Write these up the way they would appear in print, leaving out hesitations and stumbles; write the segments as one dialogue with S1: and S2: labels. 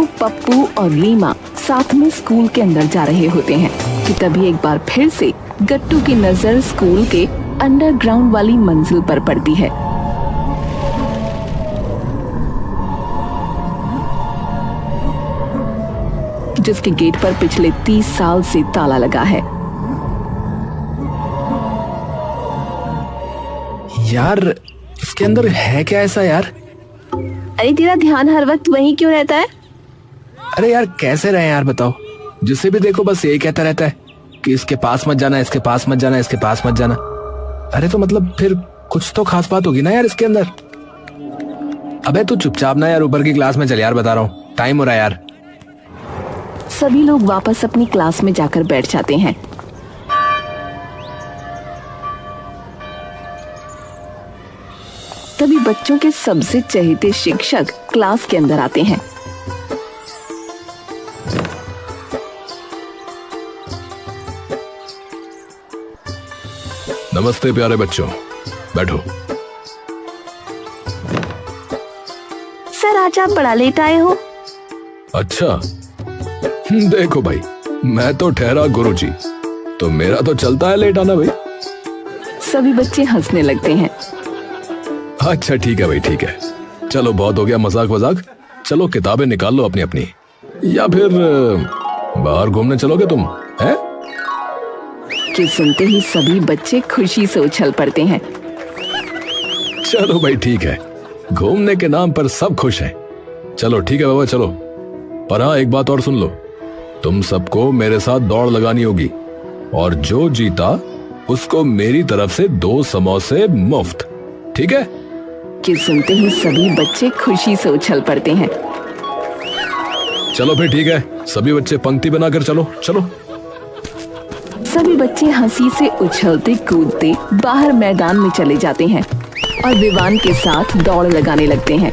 S1: गट्टू, पप्पू और रीमा साथ में स्कूल के अंदर जा रहे होते हैं कि तभी एक बार फिर से गट्टू की नजर स्कूल के अंडरग्राउंड वाली मंजिल पर पड़ती है। जिसके गेट पर पिछले 30 साल से ताला लगा है।
S2: यार इसके अंदर है क्या ऐसा यार?
S1: अरे तेरा ध्यान हर वक्त वहीं क्यों रहता है?
S2: अरे यार कैसे रहे यार बताओ, जिसे भी देखो बस यही कहता रहता है कि इसके पास मत जाना, इसके पास मत जाना, इसके पास मत जाना। अरे तो मतलब फिर कुछ तो खास बात होगी ना यार इसके अंदर। अबे तू चुपचाप ना यार ऊपर की क्लास में चल यार, बता रहा हूँ टाइम हो रहा है यार।
S1: सभी लोग वापस अपनी क्लास में जाकर बैठ जाते हैं। तभी बच्चों के सबसे चहेते शिक्षक क्लास के अंदर आते हैं।
S3: नमस्ते प्यारे बच्चों, बैठो।
S1: सर आज आप बड़ा लेट आए हो।
S3: अच्छा देखो भाई, मैं तो ठहरा गुरुजी, तो मेरा तो चलता है लेट आना भाई।
S1: सभी बच्चे हंसने लगते हैं।
S3: अच्छा ठीक है भाई, ठीक है, चलो बहुत हो गया मजाक वजाक, चलो किताबें निकाल लो अपनी अपनी, या फिर बाहर घूमने चलोगे तुम हैं?
S1: कि सुनते ही सभी बच्चे खुशी से उछल पड़ते हैं।
S3: चलो भाई ठीक है, घूमने के नाम पर सब खुश हैं। चलो ठीक है बाबा चलो, पर हाँ एक बात और सुन लो, तुम सबको मेरे साथ दौड़ लगानी होगी और जो जीता उसको मेरी तरफ से 2 समोसे मुफ्त, ठीक है?
S1: कि सुनते ही सभी बच्चे खुशी से उछल पड़ते हैं।
S3: चलो फिर ठीक है, सभी बच्चे पंक्ति बनाकर चलो चलो।
S1: सभी बच्चे हंसी से उछलते कूदते बाहर मैदान में चले जाते हैं और विवान के साथ दौड़ लगाने लगते हैं।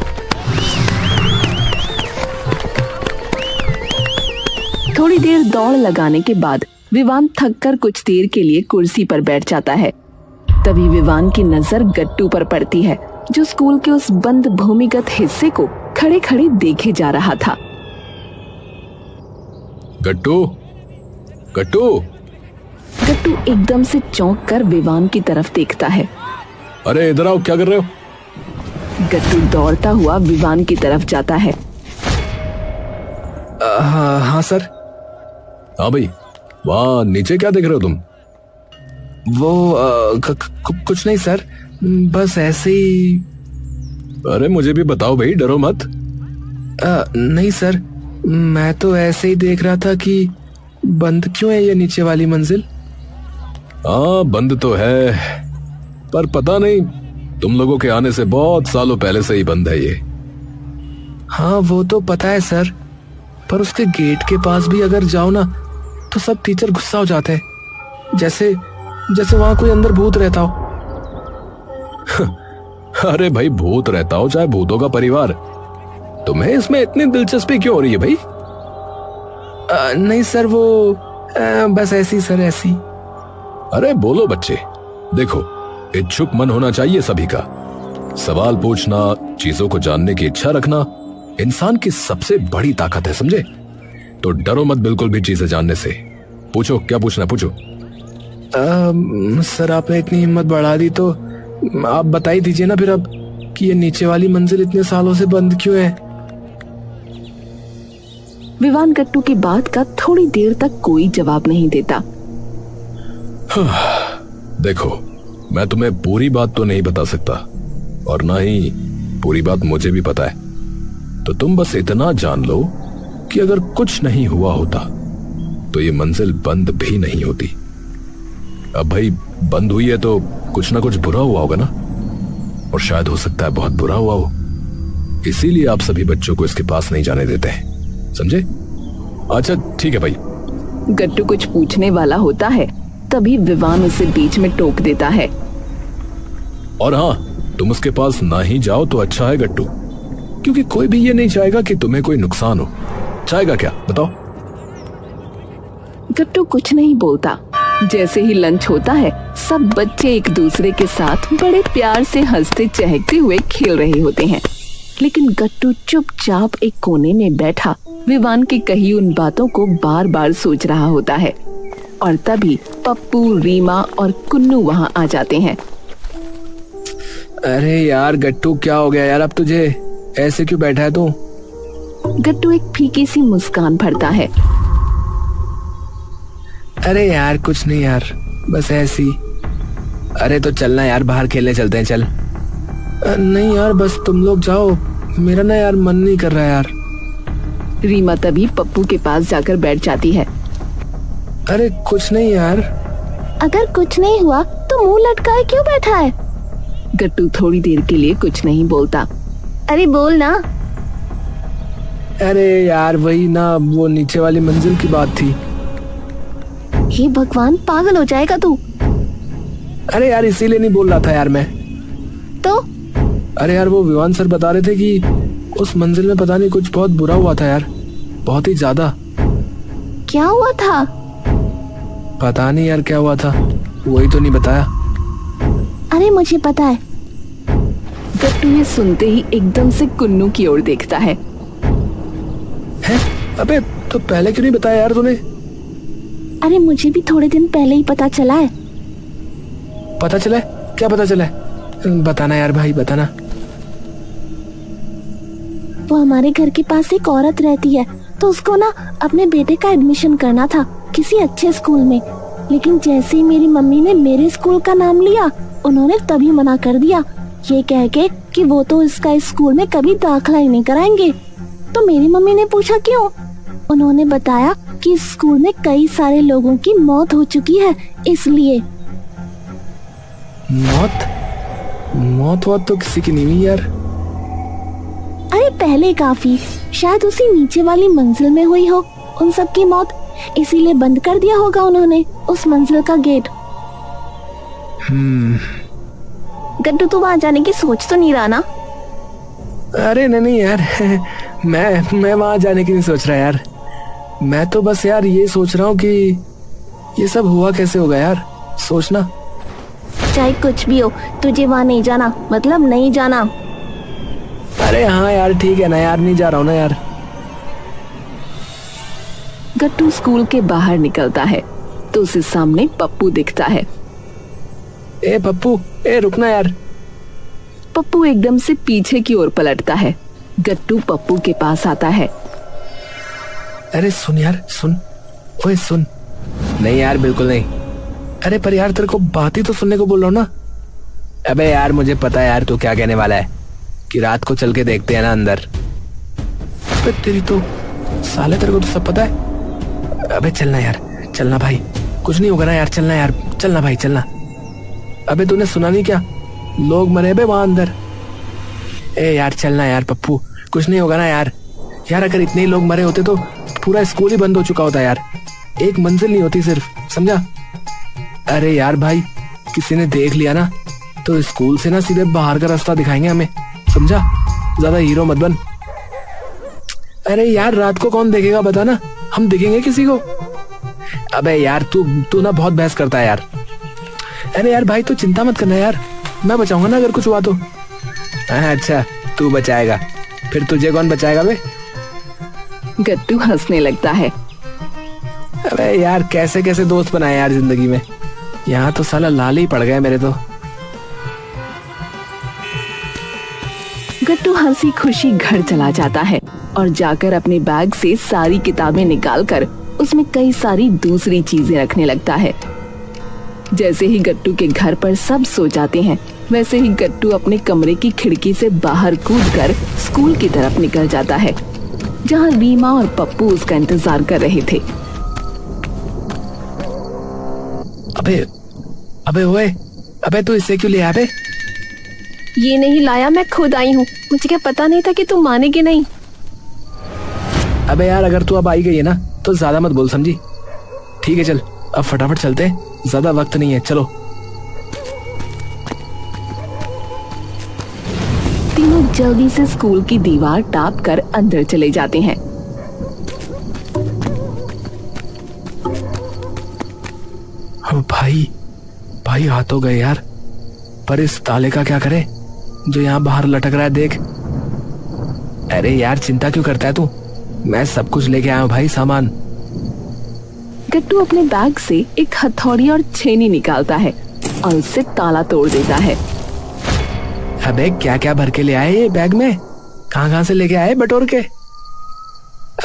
S1: थोड़ी देर दौड़ लगाने के बाद विवान थककर कुछ देर के लिए कुर्सी पर बैठ जाता है। तभी विवान की नजर गट्टू पर पड़ती है, जो स्कूल के उस बंद भूमिगत हिस्से को खड़े खड़े देखे जा रहा था।
S3: गट्टू, गट्टू।
S1: गट्टू एकदम से चौंक कर विवान की तरफ देखता है।
S3: अरे इधर आओ, क्या कर रहे हो?
S1: गट्टू दौड़ता हुआ विवान की तरफ जाता है।
S2: हाँ सर।
S3: हाँ भाई, वहाँ नीचे क्या देख रहे हो तुम?
S2: वो कुछ नहीं सर, बस ऐसे ही।
S3: अरे मुझे भी बताओ भाई, डरो मत।
S2: नहीं सर, मैं तो ऐसे ही देख रहा था कि बंद क्यों है ये नीचे वाली मंजिल।
S3: हाँ बंद तो है, पर पता नहीं तुम लोगों के आने से बहुत सालों पहले से ही बंद है ये।
S2: हाँ वो तो पता है सर, पर उसके गेट के पास भी अगर जाओ ना तो सब टीचर गुस्सा हो जाते हैं, जैसे वहां कोई अंदर भूत रहता हो।
S3: अरे भाई भूत रहता हो चाहे भूतों का परिवार, तुम्हें इसमें इतनी दिलचस्पी क्यों हो रही है भाई?
S2: नहीं सर, वो बस ऐसी सर ऐसी।
S3: अरे बोलो बच्चे, देखो इच्छुक मन होना चाहिए सभी का। सवाल पूछना, चीजों को जानने की इच्छा रखना इंसान की सबसे बड़ी ताकत है, समझे? तो डरो मत बिल्कुल भी चीजें जानने से। पूछो क्या पूछना, पूछो।
S2: सर आपने इतनी हिम्मत बढ़ा दी तो आप बता ही दीजिए ना फिर अब कि ये नीचे वाली मंजिल इतने सालों से बंद क्यों है।
S1: विवान गट्टू की बात का थोड़ी देर तक कोई जवाब नहीं देता।
S3: देखो मैं तुम्हें पूरी बात तो नहीं बता सकता और ना ही पूरी बात मुझे भी पता है, तो तुम बस इतना जान लो कि अगर कुछ नहीं हुआ होता तो ये मंजिल बंद भी नहीं होती। अब भाई बंद हुई है तो कुछ ना कुछ बुरा हुआ होगा ना, और शायद हो सकता है बहुत बुरा हुआ हो, इसीलिए आप सभी बच्चों को इसके पास नहीं जाने देते हैं, समझे? अच्छा ठीक है भाई।
S1: गट्टू कुछ पूछने वाला होता है, तभी विवान उसे बीच में टोक देता है।
S3: और हाँ, तुम उसके पास ना ही जाओ तो अच्छा है गट्टू, क्योंकि कोई भी ये नहीं चाहेगा कि तुम्हें कोई नुकसान हो। चाहेगा क्या बताओ?
S1: गट्टू कुछ नहीं बोलता। जैसे ही लंच होता है, सब बच्चे एक दूसरे के साथ बड़े प्यार से हंसते चहकते हुए खेल रहे होते हैं, लेकिन गट्टू चुपचाप एक कोने में बैठा विवान की कही उन बातों को बार बार सोच रहा होता है और तभी पप्पू, रीमा और कुन्नू वहां आ जाते हैं।
S2: अरे यार गट्टू, क्या हो गया यार? अब तुझे ऐसे क्यों बैठा है तू?
S1: गट्टू एक फीकी सी मुस्कान भरता है।
S2: अरे यार कुछ नहीं यार, बस ऐसी। अरे तो चलना यार, बाहर खेलने चलते हैं, चल। नहीं यार, बस तुम लोग जाओ, मेरा ना यार मन नहीं कर रहा है यार।
S1: रीमा तभी पप्पू के पास जाकर बैठ जाती है।
S2: अरे कुछ नहीं यार।
S1: अगर कुछ नहीं हुआ तो मुंह लटकाए क्यों बैठा है? गट्टू थोड़ी देर के लिए कुछ नहीं बोलता। अरे बोल ना।
S2: अरे यार वही ना, वो नीचे वाली मंजिल की बात थी।
S1: हे भगवान, पागल हो जाएगा तू।
S2: अरे यार इसीलिए नहीं बोल रहा था यार मैं
S1: तो।
S2: अरे यार वो विवान सर बता रहे थे कि उस मंजिल में पता नहीं कुछ बहुत बुरा हुआ था यार, बहुत ही ज्यादा।
S1: क्या हुआ था?
S2: पता नहीं यार क्या हुआ था, वही तो नहीं बताया।
S1: अरे मुझे पता है। गट्टू ये सुनते ही एकदम से कुन्नू की ओर देखता है।
S2: हैं? अबे तो पहले क्यों नहीं बताया यार तूने?
S1: अरे मुझे भी थोड़े दिन पहले ही पता चला है।
S2: पता चला है? क्या पता चला है? बताना यार भाई, बताना।
S1: वो हमारे घर के पास एक औरत रहती है, तो उसको ना अपने बेटे का एडमिशन करना था किसी अच्छे स्कूल में, लेकिन जैसे ही मेरी मम्मी ने मेरे स्कूल का नाम लिया, उन्होंने तभी मना कर दिया, ये कह के कि वो तो इसका इस स्कूल में कभी दाखिला ही नहीं कराएंगे। तो मेरी मम्मी ने पूछा क्यों? उन्होंने बताया कि इस स्कूल में कई सारे लोगों की मौत हो चुकी है, इसलिए।
S2: मौत? मौत वौत तो किसी की नहीं हुई यार।
S1: अरे पहले काफी, शायद उसी नीचे वाली मंजिल में हुई हो उन सब की मौत, इसीलिए बंद कर दिया होगा उन्होंने उस मंजिल का गेट। गड्डू, तू वहां जाने की सोच तो नहीं रहा ना?
S2: अरे नहीं यार मैं वहां जाने की नहीं सोच रहा यार। मैं तो बस यार ये सोच रहा हूँ कि ये सब हुआ कैसे होगा यार, सोचना।
S1: चाहे कुछ भी हो, तुझे वहां नहीं जाना, मतलब नहीं जाना।
S2: अरे हाँ यार ठीक है ना यार, नहीं जा रहा हूँ ना यार।
S1: गट्टू स्कूल के बाहर निकलता है तो उसे सामने पप्पू दिखता है।
S2: ए पप्पू, ए रुकना यार।
S1: पप्पू एकदम से पीछे की ओर पलटता है। गट्टू पप्पू के पास आता है।
S2: अरे सुन यार, सुन। ओए सुन। नहीं यार बिल्कुल नहीं। अरे पर यार तेरे को बात ही तो सुनने को बोल रहा हूँ ना। अबे यार मुझे पता है यार तू क्या कहने वाला है, कि रात को चल के देखते हैं ना अंदर। अबे तेरी तो साले, तेरे को तो सब पता है। अबे चलना यार, चलना भाई, कुछ नहीं होगा ना यार, चलना यार, चलना भाई चलना। अबे तूने सुना नहीं क्या, लोग मरे बे वहां अंदर। ए यार चलना यार पप्पू, कुछ नहीं होगा ना यार। यार अगर इतने ही लोग मरे होते तो पूरा स्कूल ही बंद हो चुका होता यार, एक मंजिल नहीं होती सिर्फ, समझा? अरे यार भाई, किसी ने देख लिया ना तो स्कूल से ना सीधे बाहर का रास्ता दिखाएंगे हमें, समझा? ज्यादा हीरो मत बन। अरे यार रात को कौन देखेगा बता ना, हम दिखेंगे किसी को? अबे यार तू ना बहुत बहस करता है यार। अरे यार भाई तू चिंता मत करना यार, मैं बचाऊंगा ना अगर कुछ हुआ तो। अच्छा तू बचाएगा, फिर तुझे कौन बचाएगा बे?
S1: गट्टू हंसने लगता है।
S2: अबे यार कैसे कैसे दोस्त बनाए यार जिंदगी में, यहाँ तो साला लाल ही पड़ गए मेरे तो।
S1: गट्टू हंसी खुशी घर चला जाता है और जाकर अपने बैग से सारी किताबें निकालकर उसमें कई सारी दूसरी चीजें रखने लगता है। जैसे ही गट्टू के घर पर सब सो जाते हैं, वैसे ही गट्टू अपने कमरे की खिड़की से बाहर कूदकर स्कूल की तरफ निकल जाता है, जहां रीमा और पप्पू उसका इंतजार कर रहे थे।
S2: अबे ओए, अबे तू इसे क्यों ले आया बे?
S1: ये नहीं लाया, मैं खुद आई हूँ, मुझे क्या पता नहीं था कि तुम मानेगे नहीं।
S2: अबे यार अगर तू अब आई गई है ना तो ज्यादा मत बोल, समझी? ठीक है चल अब फटाफट चलते हैं, ज्यादा वक्त नहीं है, चलो।
S1: तीनों जल्दी से स्कूल की दीवार टाप कर अंदर चले जाते हैं।
S2: भाई आ तो गए यार, पर इस ताले का क्या करें जो यहाँ बाहर लटक रहा है, देख। अरे यार चिंता क्यों करता है तू, मैं सब कुछ लेके आया हूँ भाई, सामान।
S1: गट्टू अपने बैग से एक हथौड़ी और छेनी निकालता है और उससे ताला तोड़ देता है।
S2: अबे क्या क्या भर के ले आए ये बैग में? कहाँ से लेके आए बटोर के?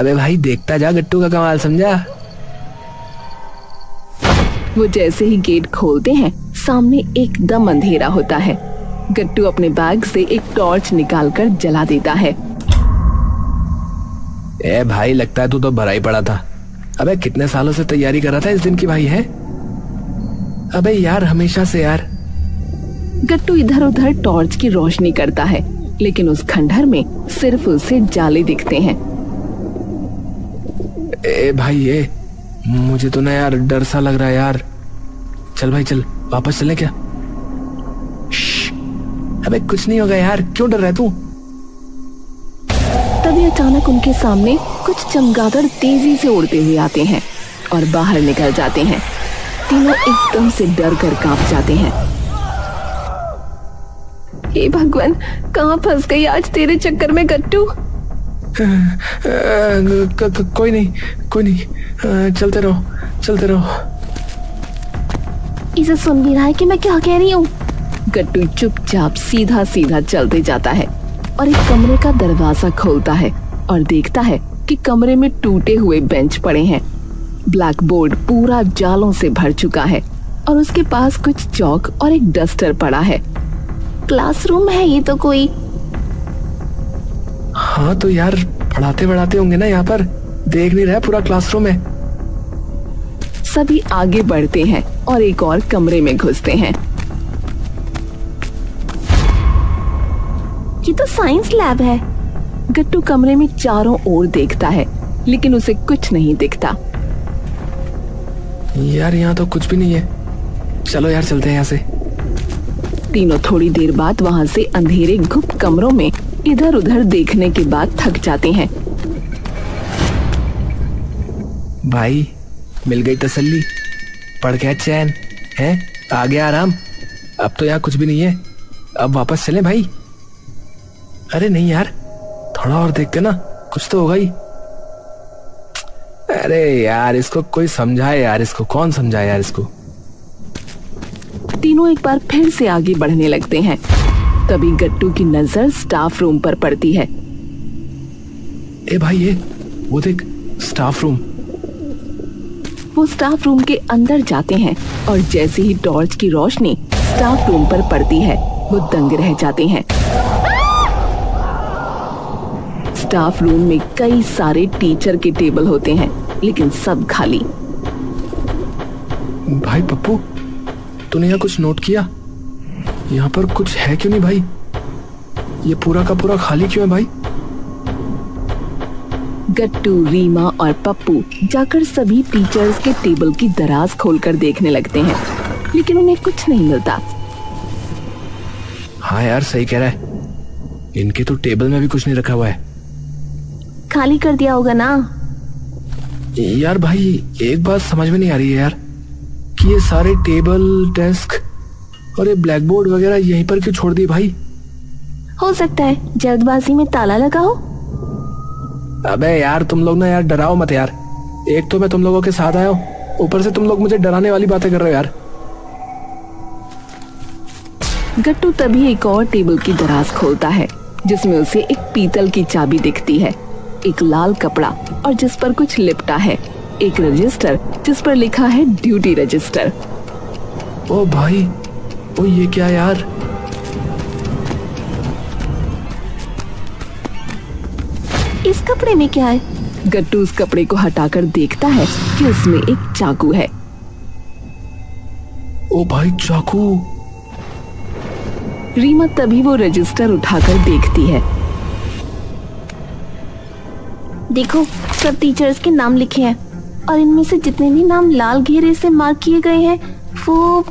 S2: अबे भाई देखता जा गट्टू का कमाल, समझा?
S1: वो जैसे ही गेट खोलते हैं सामने एकदम अंधेरा होता है। गट्टू अपने बैग से एक टॉर्च निकालकर जला देता है।
S2: ए भाई लगता है तू तो भरा ही पड़ा था। अबे कितने सालों से तैयारी कर रहा था इस दिन की भाई है? अबे यार हमेशा से यार।
S1: गट्टू इधर उधर टॉर्च की रोशनी करता है लेकिन उस खंडहर में सिर्फ उसे जाले दिखते हैं।
S2: ए भाई ये मुझे तो ना यार डर सा लग रहा है यार। चल भाई चल, वापस चले क्या? अबे कुछ नहीं होगा यार, क्यों डर रहा है तू?
S1: तभी अचानक उनके सामने कुछ चमगादड़ तेजी से उड़ते हुए आते हैं और बाहर निकल जाते हैं। तीनों एकदम से डर कर कांप जाते हैं। हे भगवान, कहाँ फंस गई आज तेरे चक्कर में गट्टू।
S2: कोई नहीं, चलते रहो।
S1: इसे सुन भी रहा है कि मैं क्या कह रही हूँ। गट्टू चुपचाप सीधा सीधा चलते जाता है और एक कमरे का दरवाजा खोलता है और देखता है कि कमरे में टूटे हुए बेंच पड़े हैं। ब्लैक बोर्ड पूरा जालों से भर चुका है और उसके पास कुछ चौक और एक डस्टर पड़ा है। क्लासरूम है ये तो कोई।
S2: हाँ तो यार पढ़ाते होंगे ना यहाँ पर, देख नहीं रहा पूरा क्लासरूम है।
S1: सभी आगे बढ़ते हैं और एक और कमरे में घुसते हैं। ये तो साइंस लैब है। गट्टू कमरे में चारों ओर देखता है लेकिन उसे कुछ नहीं दिखता।
S2: यार यहाँ तो कुछ भी नहीं है। चलो यार चलते हैं यहाँ से।
S1: तीनों थोड़ी देर बाद वहाँ से अंधेरे गुप्त कमरों में इधर उधर देखने के बाद थक जाते हैं।
S2: भाई मिल गई तसल्ली, पढ़ के चैन है, आ गया आराम। अब तो यहाँ कुछ भी नहीं है, अब वापस चलें भाई। अरे नहीं यार, थोड़ा और देखते ना, कुछ तो होगा ही। अरे यार इसको कोई समझाए यार, इसको कौन समझाए यार इसको।
S1: तीनों एक बार फिर से आगे बढ़ने लगते हैं। तभी गट्टू की नजर स्टाफ रूम पर पड़ती है।
S2: ए भाई ये वो देख, स्टाफ रूम।
S1: वो स्टाफ रूम के अंदर जाते हैं और जैसे ही टॉर्च की रोशनी स्टाफ रूम पर पड़ती है वो दंग रह जाते हैं। स्टाफ रूम में कई सारे टीचर के टेबल होते हैं लेकिन सब खाली।
S2: भाई पप्पू, तूने यहाँ कुछ नोट किया? यहाँ पर कुछ है क्यों नहीं भाई? ये पूरा का पूरा खाली क्यों है भाई?
S1: गट्टू, रीमा और पप्पू जाकर सभी टीचर्स के टेबल की दराज खोलकर देखने लगते हैं लेकिन उन्हें कुछ नहीं मिलता।
S2: हाँ यार सही कह रहा है, इनके तो टेबल में भी कुछ नहीं रखा हुआ है।
S1: खाली कर दिया होगा ना।
S2: यार भाई एक बात समझ में नहीं आ रही है यार कि ये सारे टेबल, डेस्क और ये ब्लैक बोर्ड वगैरह यहीं पर क्यों छोड़ दी भाई?
S1: हो सकता है जल्दबाजी में ताला लगा हो।
S2: अबे यार तुम लोग ना यार डराओ मत यार। एक तो मैं तुम लोगों के साथ आया हूँ, ऊपर से तुम लोग मुझे डराने वाली बातें कर रहे हो यार।
S1: गट्टू तभी एक और टेबल की दराज खोलता है जिसमें उसे एक पीतल की चाबी दिखती है, एक लाल कपड़ा और जिस पर कुछ लिपटा है, एक रजिस्टर जिस पर लिखा है ड्यूटी रजिस्टर।
S2: ओ भाई, ओ ये क्या यार?
S1: इस कपड़े में क्या है? गट्टू उस कपड़े को हटाकर देखता है कि उसमें एक चाकू है।
S2: ओ भाई चाकू।
S1: रीमा तभी वो रजिस्टर उठाकर देखती है। देखो, सब टीचर्स के नाम लिखे हैं और इनमें से जितने भी नाम लाल घेरे से मार्क किए गए हैं वो।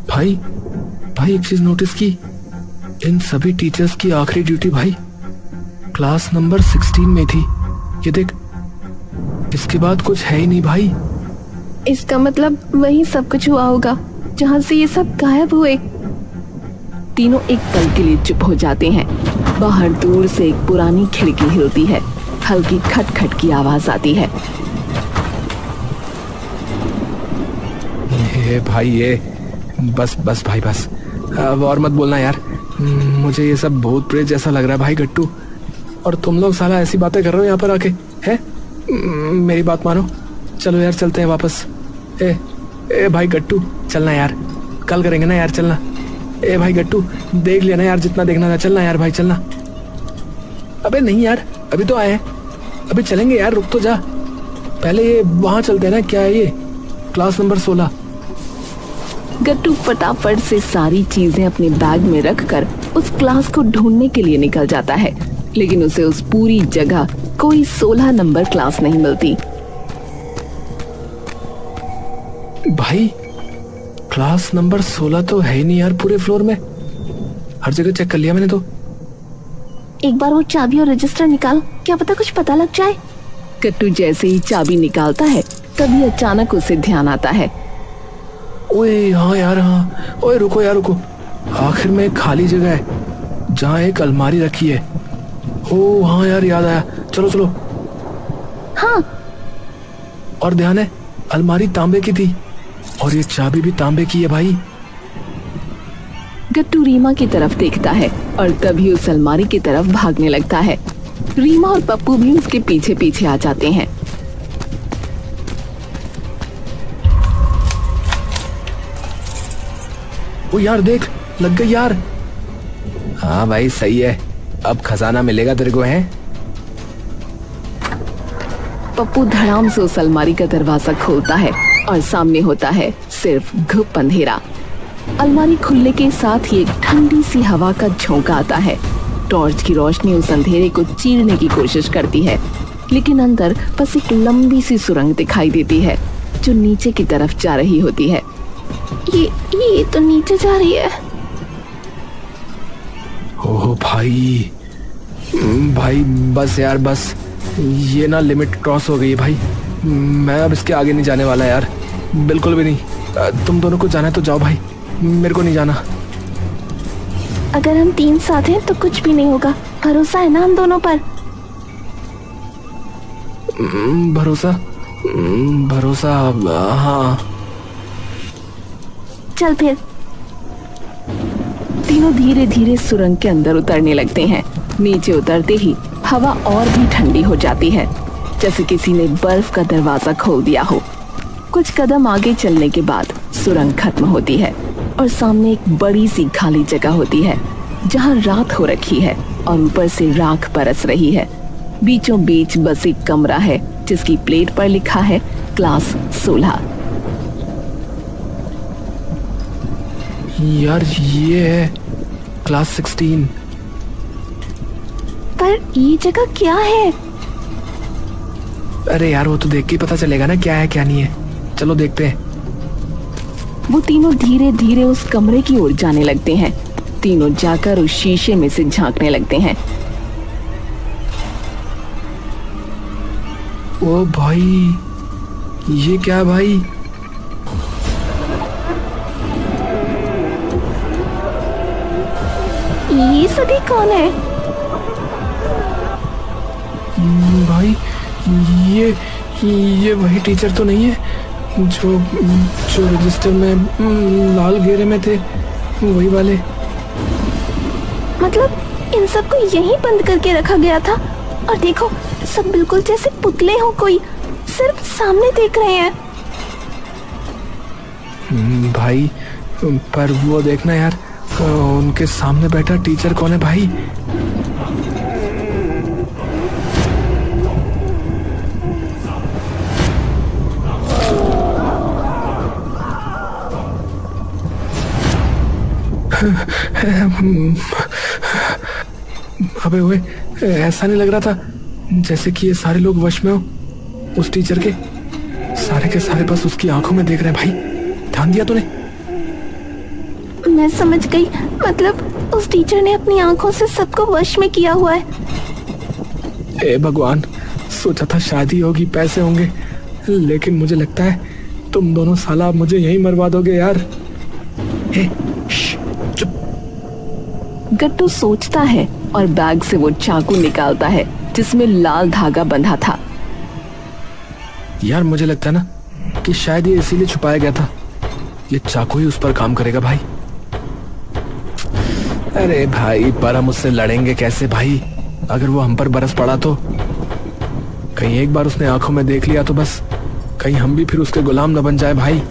S2: भाई एक चीज नोटिस की, इन सभी टीचर्स की आखिरी ड्यूटी भाई क्लास नंबर 16 में थी। ये देख, इसके बाद कुछ है ही नहीं भाई।
S1: इसका मतलब वही सब कुछ हुआ होगा जहाँ से ये सब गायब हुए। तीनों एक पल के लिए चुप हो जाते हैं। बाहर दूर से एक पुरानी खिड़की हिलती है। हल्की खटखट की आवाज आती है।
S2: ये भाई ये बस बस भाई बस, अब और मत बोलना यार। मुझे ये सब भूत प्रेत जैसा लग रहा है भाई गट्टू। और तुम लोग साला ऐसी बातें कर रहे हो यहाँ पर आके, हैं? मेरी बात मानो, चलो यार चलते हैं वापस। ए भाई गट्टू चलना यार, कल करेंगे ना यार, चलना। ए भाई गट्टू देख लिया ना यार, जितना देखना था, चलना यार भाई चलना। अबे नहीं यार, अभी तो आए हैं, अभी चलेंगे यार, रुक तो जा। पहले ये वहां चलते हैं ना, क्या है ये, क्लास नंबर 16।
S1: गट्टू फटाफट से सारी चीजें अपने बैग में रखकर उस क्लास को ढूंढने के लिए निकल जाता है, लेकिन उसे उस पूरी जगह कोई 16 नंबर क्लास नहीं मिलती।
S2: भाई क्लास नंबर 16 तो है ही नहीं यार पूरे फ्लोर में, हर जगह चेक कर लिया मैंने तो।
S1: एक बार वो चाबी और रजिस्टर निकाल, क्या पता कुछ पता लग जाए। गट्टू जैसे ही चाबी निकालता है तभी अचानक उसे ध्यान आता है।
S2: ओए हाँ यार हाँ, ओए रुको यार रुको, आखिर में एक खाली जगह है जहाँ एक अलमारी रखी है। ओ हाँ यार याद आया, चलो चलो।
S1: हाँ,
S2: और ध्यान है अलमारी तांबे की थी और ये चाबी भी तांबे की है भाई।
S1: गट्टू रीमा की तरफ देखता है और तभी उस अलमारी की तरफ भागने लगता है। रीमा और पप्पू भी उसके पीछे पीछे आ जाते हैं।
S2: ओ यार देख, लग गई यार। हाँ भाई सही है, अब खजाना मिलेगा तेरे को, है?
S1: पप्पू धड़ाम से उस अलमारी का दरवाजा खोलता है और सामने होता है सिर्फ घुप अंधेरा। अलमारी खुलने के साथ ही एक ठंडी सी हवा का झोंका आता है। टॉर्च की रोशनी उस अंधेरे को चीरने की कोशिश करती है, लेकिन अंदर बस एक लंबी सी सुरंग दिखाई देती है जो नीचे की तरफ जा रही होती है। ये तो नीचे जा रही है।
S2: ओह भाई, भाई बस यार बस, ये ना लिमिट क्रॉस हो गई है भाई। मैं अब इसके आगे नहीं जाने वाला यार, बिल्कुल भी नहीं। तुम दोनों को जाना है तो जाओ भाई, मेरे को नहीं जाना।
S1: अगर हम 3 साथ हैं तो कुछ भी नहीं होगा, भरोसा है ना हम दोनों पर?
S2: भरोसा हाँ।
S1: चल फिर। तीनों धीरे धीरे सुरंग के अंदर उतरने लगते हैं। नीचे उतरते ही हवा और भी ठंडी हो जाती है, जैसे किसी ने बर्फ का दरवाजा खोल दिया हो। कुछ कदम आगे चलने के बाद सुरंग खत्म होती है और सामने एक बड़ी सी खाली जगह होती है जहाँ रात हो रखी है और ऊपर से राख बरस रही है। बीचों बीच बस एक कमरा है जिसकी प्लेट पर लिखा है क्लास 16।
S2: यार ये है क्लास 16।
S1: पर ये जगह क्या है?
S2: अरे यार वो तो देख के ही पता चलेगा ना क्या है क्या नहीं है, चलो देखते हैं।
S1: वो तीनों धीरे धीरे उस कमरे की ओर जाने लगते हैं। तीनों जाकर उस शीशे में से झांकने लगते हैं।
S2: ओ भाई, ये क्या भाई?
S1: ये सभी कौन है?
S2: भाई ये वही टीचर तो नहीं है जो रजिस्टर में लाल घेरे में थे, वही वाले।
S1: मतलब इन सबको यहीं बंद करके रखा गया था और देखो सब बिल्कुल जैसे पुतले हो, कोई सिर्फ सामने देख रहे हैं।
S2: भाई पर वो देखना यार, उनके सामने बैठा टीचर कौन है भाई? अबे ओए, ऐसा नहीं लग रहा था जैसे कि ये सारे लोग वश में हो उस टीचर के? सारे के सारे बस उसकी आंखों में देख रहे हैं भाई, ध्यान दिया तूने?
S1: मैं समझ गई, मतलब उस टीचर ने अपनी आंखों से सबको वश में किया हुआ है।
S2: ए भगवान, सोचा था शादी होगी, पैसे होंगे, लेकिन मुझे लगता है तुम दोनों साला मुझे यहीं मरवा दोगे यार। चुप।
S1: गट्टू सोचता है और बैग से वो चाकू निकालता है जिसमें लाल धागा बंधा था।
S2: यार मुझे लगता है ना कि शायद ये इसीलिए छुपाया गया था, ये चाकू ही उस पर काम करेगा भाई। अरे भाई पर हम उससे लड़ेंगे कैसे भाई? अगर वो हम पर बरस पड़ा तो? कहीं एक बार उसने आंखों में देख लिया तो बस, कहीं हम भी फिर उसके गुलाम न बन जाए भाई।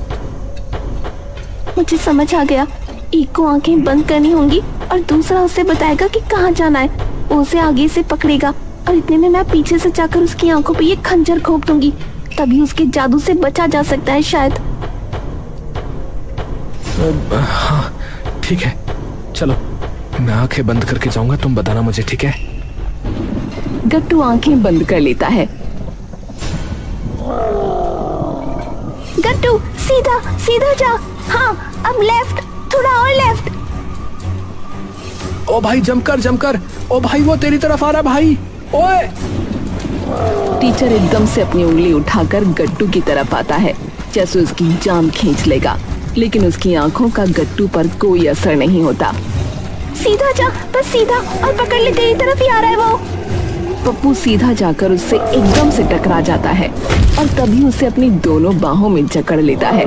S1: मुझे समझ आ गया, एक को आंखें बंद करनी होंगी और दूसरा उसे बताएगा कि कहाँ जाना है। वो उसे आगे से पकड़ेगा और इतने में मैं पीछे से जाकर उसकी आंखों पे ये खंजर घोंप दूंगी, तभी उसके जादू से बचा जा सकता है शायद।
S2: हाँ ठीक है, चलो मैं आंखें बंद करके जाऊंगा, तुम बताना मुझे, ठीक है?
S1: गट्टू आंखें बंद कर लेता है। गट्टू सीधा सीधा जा, हाँ अब लेफ्ट, थोड़ा और लेफ्ट।
S2: ओ भाई जमकर, ओ भाई वो तेरी तरफ आ रहा भाई, ओए।
S1: टीचर एकदम से अपनी उंगली उठाकर गट्टू की तरफ आता है जैसे उसकी जान खींच लेगा, लेकिन उसकी आंखों का गट्टू पर कोई असर नहीं होता। सीधा जा, बस सीधा, और पकड़ ले, तेरी तरफ ही आ रहा है वो। पप्पू सीधा जाकर उससे एकदम से टकरा जाता है और तभी उसे अपनी दोनों बाहों में जकड़ लेता है।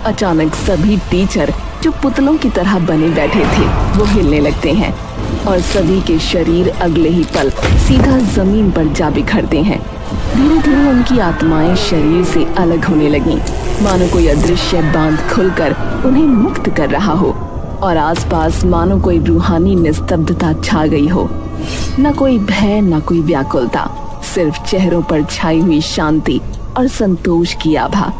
S1: अचानक सभी टीचर जो पुतलों की तरह बने बैठे थे वो हिलने लगते हैं और सभी के शरीर अगले ही पल सीधा जमीन पर जा बिखरते हैं। धीरे धीरे उनकी आत्माएं शरीर से अलग होने लगीं, मानो कोई अदृश्य बांध खुलकर उन्हें मुक्त कर रहा हो और आसपास मानो कोई रूहानी निस्तब्धता छा गई हो। न कोई भय, न कोई व्याकुलता, सिर्फ चेहरों पर छाई हुई शांति और संतोष की आभा।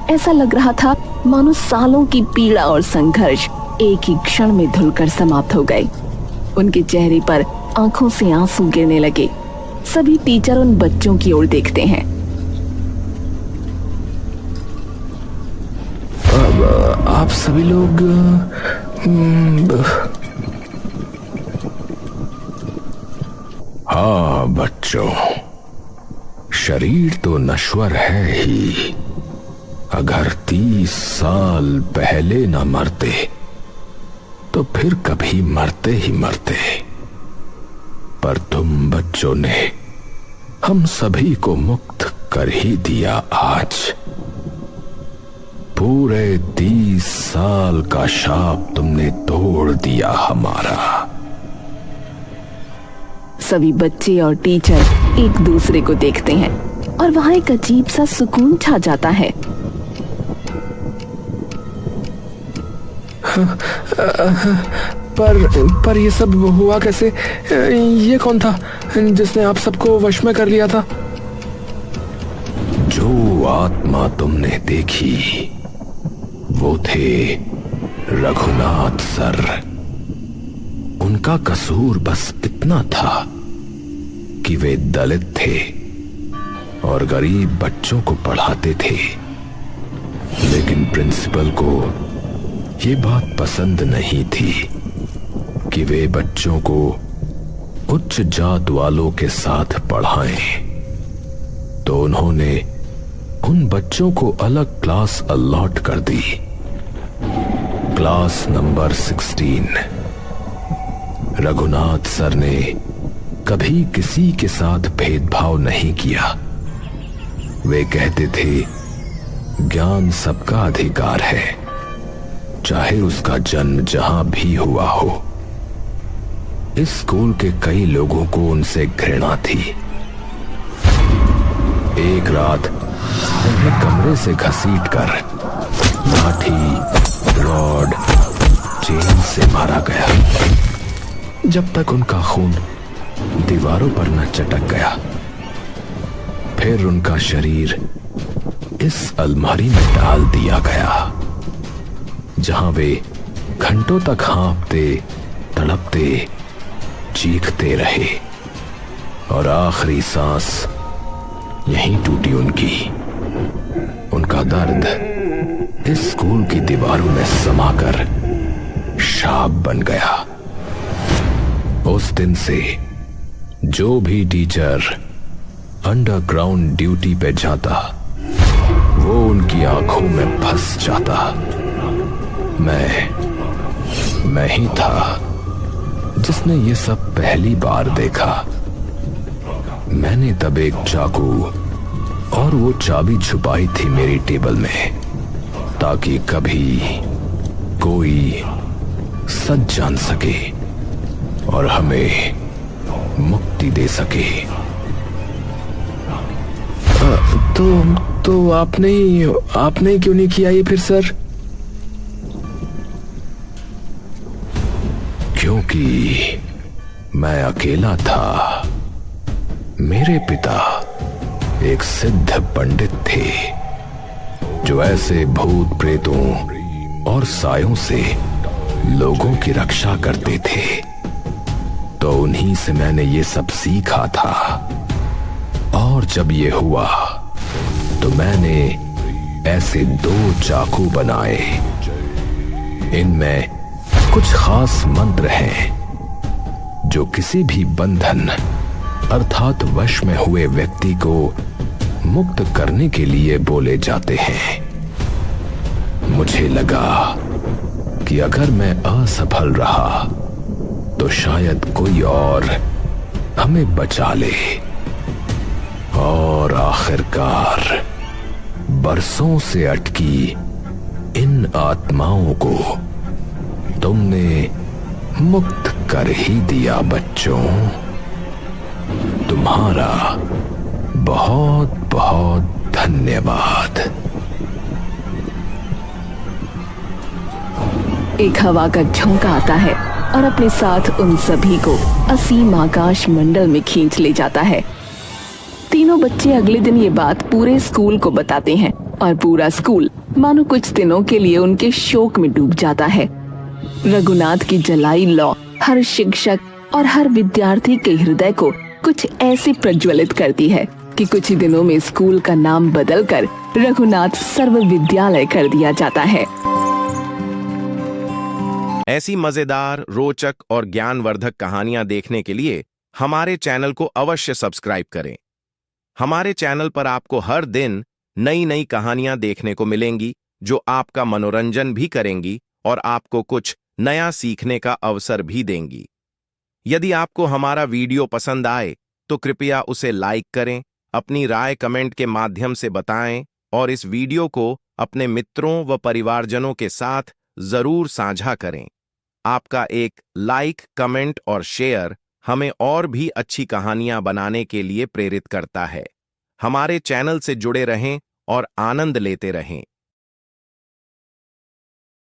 S1: ऐसा लग रहा था मानो सालों की पीड़ा और संघर्ष एक ही क्षण में धुलकर समाप्त हो गए। उनके चेहरे पर आंखों से आंसू गिरने लगे। सभी टीचर उन बच्चों की ओर देखते हैं।
S2: आप सभी लोग
S3: हाँ बच्चों, शरीर तो नश्वर है ही, अगर 30 साल पहले न मरते तो फिर कभी मरते ही मरते। पर तुम बच्चों ने हम सभी को मुक्त कर ही दिया आज। पूरे 30 साल का शाप तुमने तोड़ दिया हमारा।
S1: सभी बच्चे और टीचर एक दूसरे को देखते हैं और वहां एक अजीब सा सुकून छा जाता है।
S2: पर ये सब हुआ कैसे? ये कौन था जिसने आप सबको वश में कर लिया था?
S3: जो आत्मा तुमने देखी वो थे रघुनाथ सर। उनका कसूर बस इतना था कि वे दलित थे और गरीब बच्चों को पढ़ाते थे, लेकिन प्रिंसिपल को ये बात पसंद नहीं थी कि वे बच्चों को उच्च जात वालों के साथ पढ़ाएं। तो उन्होंने उन बच्चों को अलग क्लास अलॉट कर दी, क्लास नंबर 16। रघुनाथ सर ने कभी किसी के साथ भेदभाव नहीं किया। वे कहते थे ज्ञान सबका अधिकार है, चाहे उसका जन्म जहां भी हुआ हो। इस स्कूल के कई लोगों को उनसे घृणा थी। एक रात उन्हें कमरे से घसीटकर लाठी, रॉड, चेन से मारा गया, जब तक उनका खून दीवारों पर न चटक गया। फिर उनका शरीर इस अलमारी में डाल दिया गया, जहां वे घंटों तक हाँफते, तड़पते, चीखते रहे और आखिरी सांस यहीं टूटी उनकी। उनका दर्द इस स्कूल की दीवारों में समाकर शाप बन गया। उस दिन से जो भी टीचर अंडरग्राउंड ड्यूटी पे जाता वो उनकी आंखों में फंस जाता। मैं ही था जिसने ये सब पहली बार देखा। मैंने तब एक चाकू और वो चाबी छुपाई थी मेरी टेबल में, ताकि कभी कोई सच जान सके और हमें मुक्ति दे सके।
S2: तो आपने क्यों नहीं किया ये फिर सर?
S3: क्योंकि मैं अकेला था। मेरे पिता एक सिद्ध पंडित थे जो ऐसे भूत प्रेतों और सायों से लोगों की रक्षा करते थे। तो उन्हीं से मैंने ये सब सीखा था। और जब ये हुआ तो मैंने ऐसे 2 चाकू बनाए। इनमें कुछ खास मंत्र हैं जो किसी भी बंधन अर्थात वश में हुए व्यक्ति को मुक्त करने के लिए बोले जाते हैं। मुझे लगा कि अगर मैं असफल रहा तो शायद कोई और हमें बचा ले। और आखिरकार बरसों से अटकी इन आत्माओं को तुमने मुक्त कर ही दिया बच्चों। तुम्हारा बहुत बहुत धन्यवाद।
S1: एक हवा का झोंका आता है और अपने साथ उन सभी को असीम आकाश मंडल में खींच ले जाता है। तीनों बच्चे अगले दिन ये बात पूरे स्कूल को बताते हैं और पूरा स्कूल मानो कुछ दिनों के लिए उनके शोक में डूब जाता है। रघुनाथ की जलाई लौ हर शिक्षक और हर विद्यार्थी के हृदय को कुछ ऐसे प्रज्वलित करती है कि कुछ ही दिनों में स्कूल का नाम बदलकर रघुनाथ सर्व विद्यालय कर दिया जाता है।
S4: ऐसी मजेदार, रोचक और ज्ञानवर्धक कहानियां देखने के लिए हमारे चैनल को अवश्य सब्सक्राइब करें। हमारे चैनल पर आपको हर दिन नई नई कहानियां देखने को मिलेंगी जो आपका मनोरंजन भी करेंगी और आपको कुछ नया सीखने का अवसर भी देंगी। यदि आपको हमारा वीडियो पसंद आए तो कृपया उसे लाइक करें, अपनी राय कमेंट के माध्यम से बताएं और इस वीडियो को अपने मित्रों व परिवारजनों के साथ जरूर साझा करें। आपका एक लाइक, कमेंट और शेयर हमें और भी अच्छी कहानियां बनाने के लिए प्रेरित करता है। हमारे चैनल से जुड़े रहें और आनंद लेते रहें।